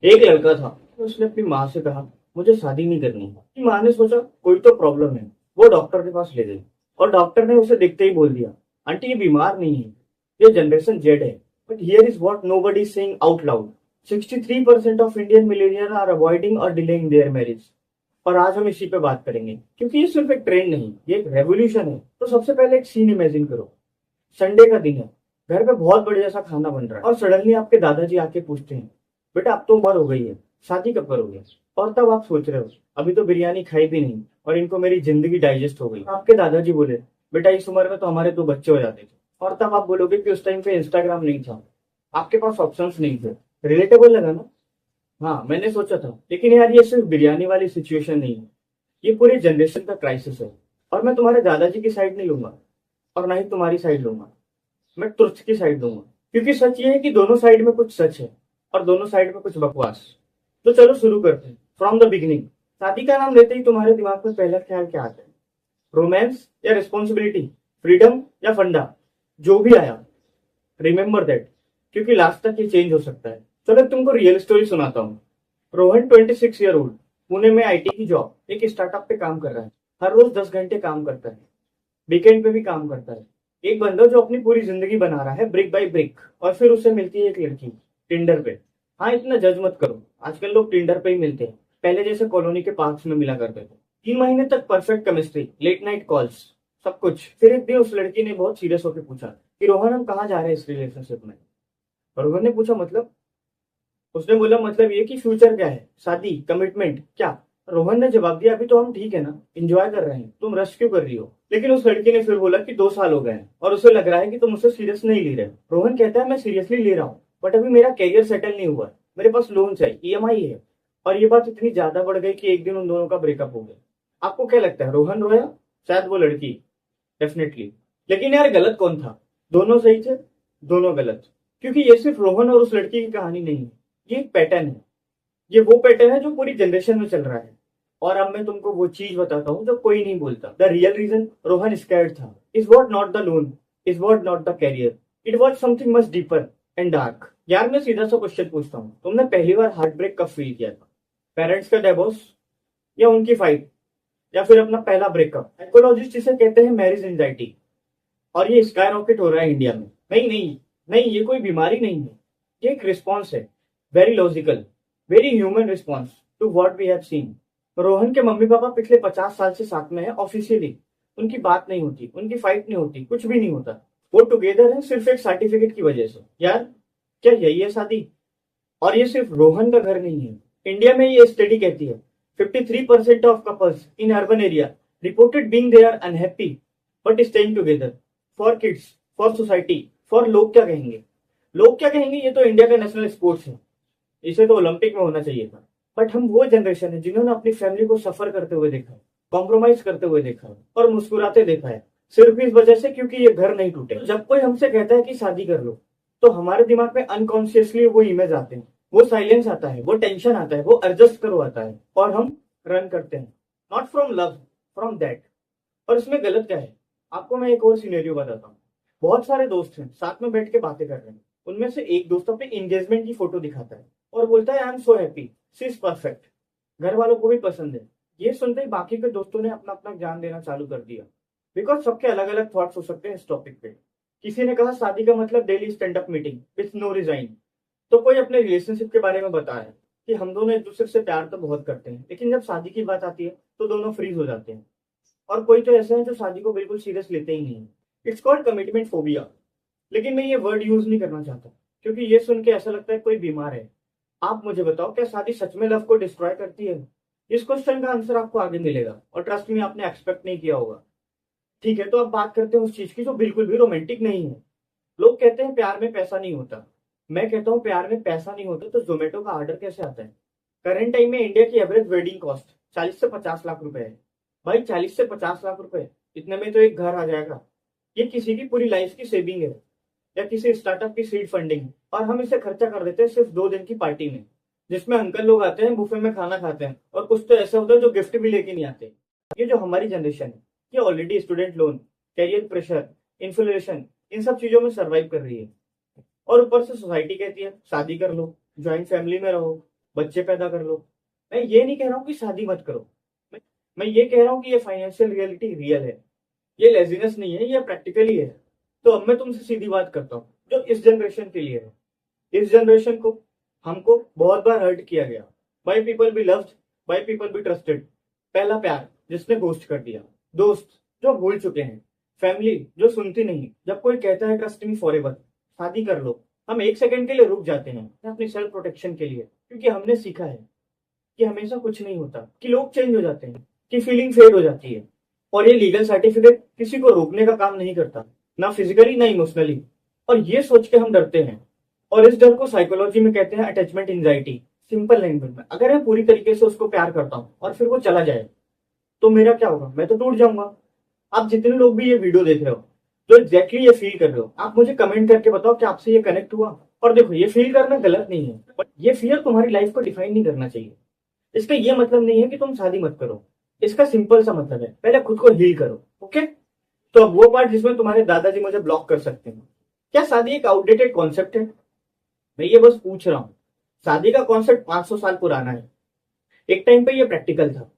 एक लड़का था, उसने अपनी माँ से कहा मुझे शादी नहीं करनी है। कि माँ ने सोचा कोई तो प्रॉब्लम है, वो डॉक्टर के पास ले गई और डॉक्टर ने उसे देखते ही बोल दिया आंटी ये बीमार नहीं है, ये जनरेशन जेड है। But here is what nobody is saying out loud. 63% of Indian millennials are avoiding और डिलेइंग देयर मैरिज। और आज हम इसी पे बात करेंगे क्योंकि ये सिर्फ एक ट्रेंड नहीं, ये एक रेवोल्यूशन है। तो सबसे पहले एक सीन इमेजिन करो। संडे का दिन है, घर पे बहुत बढ़िया सा खाना बन रहा है और सडनली आपके दादाजी आके पूछते हैं बेटा अब तो उम्र हो गई है, शादी कब करोगे। और तब आप सोच रहे हो अभी तो बिरयानी खाई भी नहीं और इनको मेरी जिंदगी डाइजेस्ट हो गई। आपके दादाजी बोले बेटा इस उम्र में तो हमारे दो बच्चे हो जाते थे। और तब आप बोलोगे कि उस टाइम पे इंस्टाग्राम नहीं था, आपके पास ऑप्शंस नहीं थे। रिलेटेबल लगा ना? हाँ मैंने सोचा था, लेकिन यार ये सिर्फ बिरयानी वाली सिचुएशन नहीं है, ये पूरी जनरेशन का क्राइसिस है। और मैं तुम्हारे दादाजी की साइड नहीं लूंगा और ना ही तुम्हारी साइड लूंगा, मैं ट्रुथ की साइड दूंगा। क्योंकि सच ये है कि दोनों साइड में कुछ सच है और दोनों साइड में कुछ बकवास। तो चलो शुरू करते हैं फ्रॉम द बिगिनिंग। शादी का नाम लेते ही तुम्हारे दिमाग में पहला ख्याल क्या आता है? रोमांस या रिस्पॉन्सिबिलिटी, फ्रीडम या फंडा? जो भी आया रिमेंबर दैट, क्योंकि लास्ट तक ये चेंज हो सकता है। चलो तुमको रियल स्टोरी सुनाता हूँ। रोहन 26 ईयर ओल्ड, पुणे में आईटी की जॉब, एक स्टार्टअप पे काम कर रहा है। हर रोज 10 घंटे काम करता है, वीकेंड पे भी काम करता है। एक बंदा जो अपनी पूरी जिंदगी बना रहा है ब्रिक बाय ब्रिक। और फिर उसे मिलती है एक लड़की टिंडर पे। हाँ इतना जज मत करो, आजकल लोग टिंडर पे ही मिलते हैं, पहले जैसे कॉलोनी के पार्क्स में मिला करते थे। 3 महीने तक perfect chemistry, late night calls, सब कुछ। फिर एक दिन उस लड़की ने बहुत सीरियस होकर पूछा कि रोहन हम कहाँ जा रहे हैं इस रिलेशनशिप में। और रोहन ने पूछा मतलब? उसने बोला मतलब ये कि फ्यूचर क्या है, शादी, कमिटमेंट क्या? रोहन ने जवाब दिया अभी तो हम ठीक है ना, एंजॉय कर रहे हैं, तुम रश क्यों कर रही हो। लेकिन उस लड़की ने फिर बोला कि 2 साल हो गए हैं और उसे लग रहा है कि तुम उसे सीरियस नहीं ले रहे। रोहन कहता है मैं सीरियसली ले रहा हूँ, बट अभी मेरा कैरियर सेटल नहीं हुआ, मेरे पास लोन है, ईएमआई है। और ये बात इतनी ज्यादा बढ़ गई कि एक दिन उन दोनों का ब्रेकअप हो गया। आपको क्या लगता है, रोहन रोया? शायद वो लड़की, डेफिनेटली। लेकिन यार गलत कौन था? दोनों सही थे, दोनों गलत। क्योंकि ये सिर्फ रोहन और उस लड़की की कहानी नहीं है, ये एक पैटर्न है। ये वो पैटर्न है जो पूरी जनरेशन में चल रहा है। और अब मैं तुमको वो चीज बताता हूँ जो कोई नहीं बोलता। The real reason Rohan scared था is what not the loan, is what not the career, it was something much deeper and dark. यार मैं सीधा सा क्वेश्चन पूछता हूँ, तुमने पहली बार हार्ट ब्रेक कब फील किया था? पेरेंट्स का डिवोर्स, या उनकी फाइट, या फिर अपना पहला ब्रेकअप? साइकोलॉजिस्ट इसे कहते हैं मैरिज एंजाइटी। और ये स्काई रॉकेट हो रहा है इंडिया में। नहीं नहीं नहीं, ये कोई बीमारी नहीं है, ये एक रिस्पॉन्स है। Very logical, very human response to what we have seen. Rohan के मम्मी पापा पिछले 50 साल से साथ में है ऑफिशियली। उनकी बात नहीं होती, उनकी फाइट नहीं होती, कुछ भी नहीं होता। वो टुगेदर है सिर्फ एक सर्टिफिकेट की वजह से। यार क्या यही है शादी? और ये सिर्फ रोहन का घर नहीं है, इंडिया में ये स्टडी कहती है 53% of couples in urban area reported being they are unhappy but staying together. For kids, for society, for लोग क्या कहेंगे। लोग क्या कहेंगे ये तो इंडिया का नेशनल स्पोर्ट्स है, इसे तो ओलंपिक में होना चाहिए था। बट हम वो जनरेशन है जिन्होंने अपनी फैमिली को सफर करते हुए देखा है, कॉम्प्रोमाइज करते हुए देखा है और मुस्कुराते देखा है, सिर्फ इस वजह से क्योंकि ये घर नहीं टूटे। जब कोई हमसे कहता है कि शादी कर लो, तो हमारे दिमाग में अनकॉन्शियसली वो इमेज आते हैं, वो साइलेंस आता है, वो टेंशन आता है, वो एडजस्ट करो आता है और हम रन करते हैं। Not from love, from that. और इसमें गलत क्या है? आपको मैं एक और सिनेरियो बताता हूँ। बहुत सारे दोस्त हैं, साथ में बैठ के बातें कर रहे हैं। उनमें से एक दोस्त अपने एंगेजमेंट की फोटो दिखाता है और बोलता है I am so happy, she is perfect. घर वालों को भी पसंद है। ये सुनते ही बाकी के दोस्तों ने अपना अपना ज्ञान देना चालू कर दिया। बिकॉज सबके अलग अलग थॉट्स हो सकते हैं इस टॉपिक पे। किसी ने कहा शादी का मतलब daily stand up meeting with no resign. तो कोई अपने रिलेशनशिप के बारे में बता है कि हम दोनों एक दूसरे से प्यार तो बहुत करते हैं, लेकिन जब शादी की बात आती है तो दोनों फ्रीज हो जाते हैं। और कोई तो ऐसे हैं जो शादी को बिल्कुल सीरियस लेते ही नहीं। It's called commitment phobia. लेकिन मैं ये वर्ड यूज नहीं करना चाहता, क्योंकि ये सुन के ऐसा लगता है कोई बीमार है। आप मुझे बताओ, क्या शादी सच में लव को डिस्ट्रॉय करती है? इस क्वेश्चन का आंसर आपको आगे मिलेगा और ट्रस्ट में आपने एक्सपेक्ट नहीं किया होगा। ठीक है, तो अब बात करते हैं उस चीज की जो बिल्कुल भी रोमांटिक नहीं है। लोग कहते हैं प्यार में पैसा नहीं होता। मैं कहता हूँ प्यार में पैसा नहीं होता तो जोमेटो का ऑर्डर कैसे आता है? करंट टाइम में इंडिया की एवरेज वेडिंग कॉस्ट 40 से 50 लाख रुपए है। भाई 40 से 50 लाख रुपए, इतने में तो एक घर आ जाएगा। ये किसी की पूरी लाइफ की सेविंग है या किसी स्टार्टअप की सीड फंडिंग। और हम इसे खर्चा कर देते हैं सिर्फ 2 दिन की पार्टी में, जिसमें अंकल लोग आते हैं, बुफे में खाना खाते हैं और कुछ तो ऐसे होते हैं जो गिफ्ट भी लेके नहीं आते। ये जो हमारी जनरेशन है, ये already student loan, career pressure, inflation, इन सब चीजों में सर्वाइव कर रही है। और ऊपर से सोसाइटी कहती है शादी कर लो, ज्वाइंट फैमिली में रहो, बच्चे पैदा कर लो। मैं ये नहीं कह रहा हूँ कि शादी मत करो, मैं ये कह रहा हूँ कि ये फाइनेंशियल रियलिटी रियल है, ये लेजीनेस नहीं है, ये प्रैक्टिकली है। तो अब मैं तुमसे सीधी बात करता हूँ जो इस जनरेशन के लिए है। इस जनरेशन को, हमको बहुत बार हर्ट किया गया, by people be loved, by people be trusted. पहला प्यार जिसने घोस्ट कर दिया, दोस्त जो भूल चुके हैं, फैमिली जो सुनती नहीं जब कोई कहता है ट्रस्ट मी फॉरएवर, शादी कर लो, हम एक सेकंड के लिए रुक जाते हैं अपनी सेल्फ प्रोटेक्शन के लिए, क्योंकि हमने सीखा है कि हमेशा कुछ नहीं होता, कि लोग चेंज हो जाते हैं, कि फीलिंग फेड हो जाती है। और ये लीगल सर्टिफिकेट किसी को रोकने का काम नहीं करता, ना फिजिकली ना इमोशनली। और ये सोच के हम डरते हैं, और इस डर को साइकोलॉजी में कहते हैं अटैचमेंट एंजाइटी। सिंपल लैंग्वेज में, अगर मैं पूरी तरीके से उसको प्यार करता हूँ और फिर वो चला जाए तो मेरा क्या होगा? मैं तो टूट जाऊंगा। आप जितने लोग भी ये वीडियो देख रहे हो, जो एग्जैक्टली ये फील कर रहे हो, आप मुझे कमेंट करके बताओ कि आपसे ये कनेक्ट हुआ। और देखो, ये फील करना गलत नहीं है, बट ये फियर तुम्हारी लाइफ को डिफाइन नहीं करना चाहिए। इसका ये मतलब नहीं है कि तुम शादी मत करो, इसका सिंपल सा मतलब है पहले खुद को हील करो। ओके, तो अब वो पार्ट जिसमें तुम्हारे दादाजी मुझे ब्लॉक कर सकते हैं, क्या शादी एक आउटडेटेड कॉन्सेप्ट है? मैं ये बस पूछ रहा हूँ। शादी का कॉन्सेप्ट 500 साल पुराना है। एक टाइम पे ये प्रैक्टिकल था,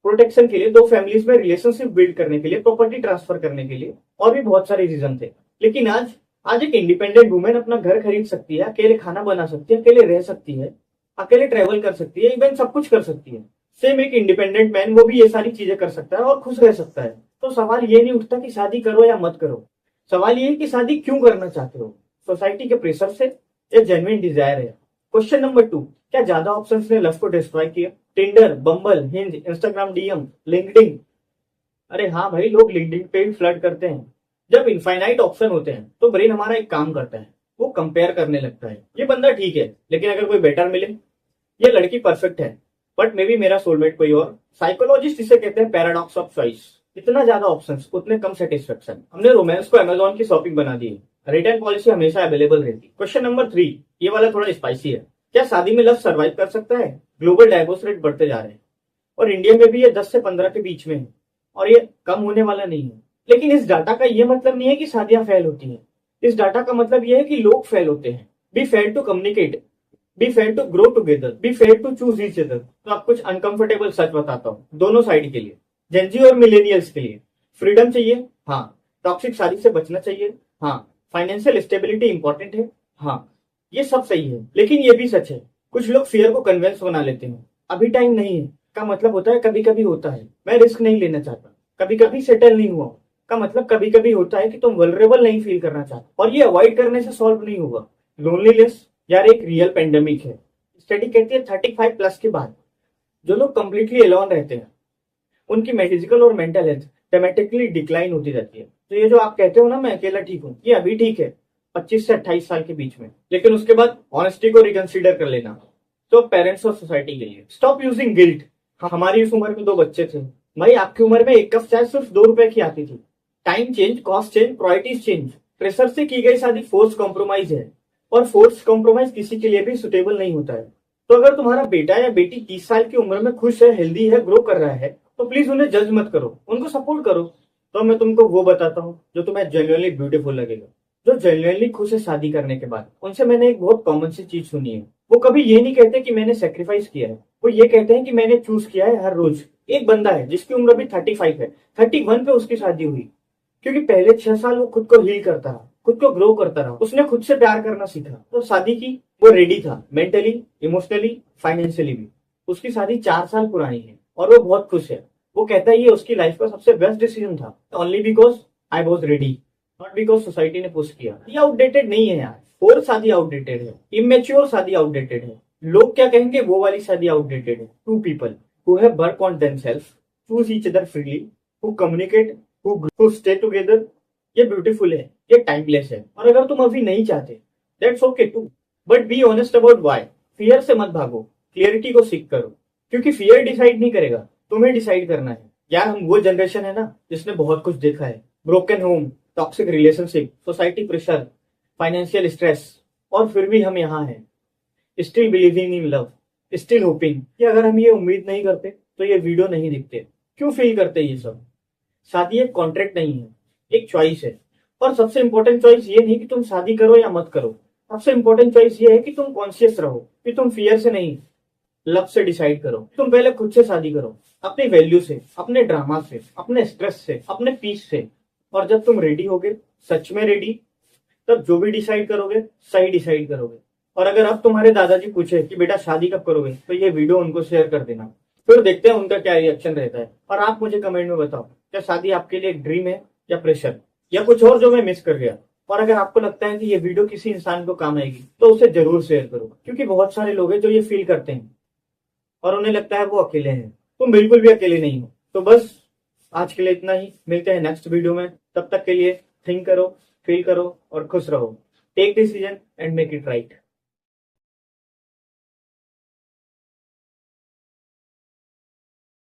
प्रोटेक्शन के लिए, दो फैमिलीज में रिलेशनशिप बिल्ड करने के लिए, प्रॉपर्टी ट्रांसफर करने के लिए, और भी बहुत सारे रीजन थे। लेकिन आज आज एक इंडिपेंडेंट वुमेन अपना घर खरीद सकती है, अकेले खाना बना सकती है, अकेले रह सकती है, अकेले ट्रेवल कर सकती है, इवन सब कुछ कर सकती है। सेम एक इंडिपेंडेंट मैन वो भी ये सारी चीजें कर सकता है और खुश रह सकता है। तो सवाल ये नहीं उठता कि शादी करो या मत करो, सवाल ये है कि शादी क्यों करना चाहते हो, सोसाइटी के प्रेशर से या जेन्युइन डिजायर है? क्वेश्चन नंबर 2, क्या ज्यादा ऑप्शंस ने लव को डिस्ट्रॉय किया? टिंडर, बम्बल, हिंज, इंस्टाग्राम डीएम, लिंक्डइन। अरे हाँ भाई, लोग लिंक्डइन पे भी फ्लर्ट करते हैं। जब इनफाइनाइट ऑप्शन होते हैं तो ब्रेन हमारा एक काम करता है, वो कंपेयर करने लगता है। ये बंदा ठीक है लेकिन अगर कोई बेटर मिले, ये लड़की परफेक्ट है बट मे बी मेरा सोलमेट कोई और। साइकोलॉजिस्ट इसे कहते हैं पैराडॉक्स ऑफ चॉइस। इतना ज्यादा ऑप्शंस उतने कम सेटिस्फेक्शन। हमने रोमांस को अमेजोन की शॉपिंग बना दी है, रिटर्न पॉलिसी हमेशा अवेलेबल रहती। क्वेश्चन नंबर 3, ये वाला थोड़ा स्पाइसी है। क्या शादी में लव सर्वाइव कर सकता है? ग्लोबल डाइवोर्स रेट बढ़ते जा रहे हैं और इंडिया में भी ये 10 से 15 के बीच में है, और ये कम होने वाला नहीं है। लेकिन इस डाटा का ये मतलब नहीं है कि शादियां फेल होती हैं। इस डाटा का मतलब ये है कि लोग फेल होते हैं। Be fail to communicate, be fail to grow together, be fail to choose each other. तो आप कुछ अनकंफर्टेबल सच बताता हूँ दोनों साइड के लिए, जेंजी और मिलेनियल्स के लिए। फ्रीडम चाहिए, हाँ। टॉक्सिक शादी से बचना चाहिए, हाँ। फाइनेंशियल स्टेबिलिटी इंपॉर्टेंट है, हाँ। ये सब सही है, लेकिन ये भी सच है, कुछ लोग फियर को कन्वेंस बना लेते हैं। अभी टाइम नहीं है का मतलब होता है कभी कभी होता है, मैं रिस्क नहीं लेना चाहता। कभी कभी सेटल नहीं हुआ का मतलब कभी कभी होता है कि तुम वल्नरेबल नहीं फील करना चाहते, और ये अवॉइड करने से सॉल्व नहीं होगा। लोनलीनेस यार एक रियल पेंडेमिक है। स्टडी कहती है 35 प्लस के बाद जो लोग कंप्लीटली अलोन रहते हैं उनकी फिजिकल और मेंटल हेल्थ ड्रामेटिकली डिक्लाइन होती जाती है। तो ये जो आप कहते हो ना मैं अकेला ठीक हूँ, ये अभी ठीक है 25 से 28 साल के बीच में, लेकिन उसके बाद ऑनेस्टी को रिकंसीडर कर लेना। तो पेरेंट्स और सोसाइटी के लिए स्टॉप यूजिंग गिल्ट। हमारी इस उम्र में 2 बच्चे थे भाई, आपकी उम्र में 1 कप चाय सिर्फ 2 रुपए की आती थी। Time change, cost change, priorities change. Pressure से की गई शादी फोर्स कॉम्प्रोमाइज है, और फोर्स कॉम्प्रोमाइज किसी के लिए भी सुटेबल नहीं होता है। तो अगर तुम्हारा बेटा या बेटी 30 साल की उम्र में खुश है, हेल्दी है, ग्रो कर रहा है, तो प्लीज उन्हें जज मत करो, उनको सपोर्ट करो। तो मैं तुमको वो बताता हूँ जो तुम्हें जेन्युइनली ब्यूटीफुल लगेगा। जो जेन्युइनली खुश है शादी करने के बाद, उनसे मैंने एक बहुत कॉमन सी चीज सुनी है। वो कभी ये नहीं कहते कि मैंने सेक्रीफाइस किया है, वो ये कहते हैं कि मैंने चूज किया है हर रोज। एक बंदा है जिसकी उम्र अभी 35 है, 31 पे उसकी शादी हुई, क्योंकि पहले 6 साल वो खुद को हील करता रहा, खुद को ग्रो करता रहा, उसने खुद से प्यार करना सीखा। तो शादी की वो रेडी था, मेंटली, इमोशनली, फाइनेंशियली भी। उसकी शादी 4 साल पुरानी है और वो बहुत खुश है। वो कहता है ये उसकी लाइफ का सबसे बेस्ट डिसीजन था, only because I was ready, not because society ने पुश किया। ये आउटडेटेड नहीं है यार, और शादी आउटडेटेड है, इमेच्योर शादी आउटडेटेड है। लोग क्या कहेंगे, वो वाली शादी आउटडेटेड है। 2 people who have work on themselves, choose each other freely, who communicate, who stay together, ये ब्यूटीफुल है, ये टाइमलेस है। और अगर तुम अभी नहीं चाहते, that's okay too, but be honest about why. Fear से मत भागो, क्लियरिटी को सीख करो, क्योंकि फियर डिसाइड नहीं करेगा, तुम्हें डिसाइड करना है। यार हम वो जनरेशन है ना जिसने बहुत कुछ देखा है, broken home, toxic relationship, society pressure, financial stress, और फिर भी हम यहाँ हैं, still believing in love, still hopping कि अगर हम ये उम्मीद नहीं करते तो ये वीडियो नहीं दिखते। क्यों फील करते ये सब? शादी एक कॉन्ट्रैक्ट नहीं है, एक चॉइस है। और सबसे इंपॉर्टेंट चॉइस ये नहीं कि तुम शादी करो या मत करो, सबसे इंपॉर्टेंट चॉइस ये है कि तुम कॉन्शियस रहो, कि तुम फियर से नहीं, लव से डिसाइड करो। तुम पहले खुद से शादी करो, अपनी वैल्यू से, अपने ड्रामा से, अपने स्ट्रेस से, अपने पीस से। और जब तुम रेडी होगे, सच में रेडी, तब जो भी डिसाइड करोगे सही डिसाइड करोगे। और अगर अब तुम्हारे दादाजी पूछे कि बेटा शादी कब करोगे, तो ये वीडियो उनको शेयर कर देना, फिर देखते हैं उनका क्या रिएक्शन रहता है। और आप मुझे कमेंट में बताओ, क्या शादी आपके लिए एक ड्रीम है या प्रेशर, या कुछ और जो मैं मिस कर गया। और अगर आपको लगता है कि ये वीडियो किसी इंसान को काम आएगी, तो उसे जरूर शेयर करो, क्योंकि बहुत सारे लोग हैं जो ये फील करते हैं और उन्हें लगता है वो अकेले हैं। तुम बिल्कुल भी अकेले नहीं हो। तो बस आज के लिए इतना ही, मिलते हैं नेक्स्ट वीडियो में। तब तक के लिए थिंक करो, फील करो और खुश रहो। Take decision and make it right.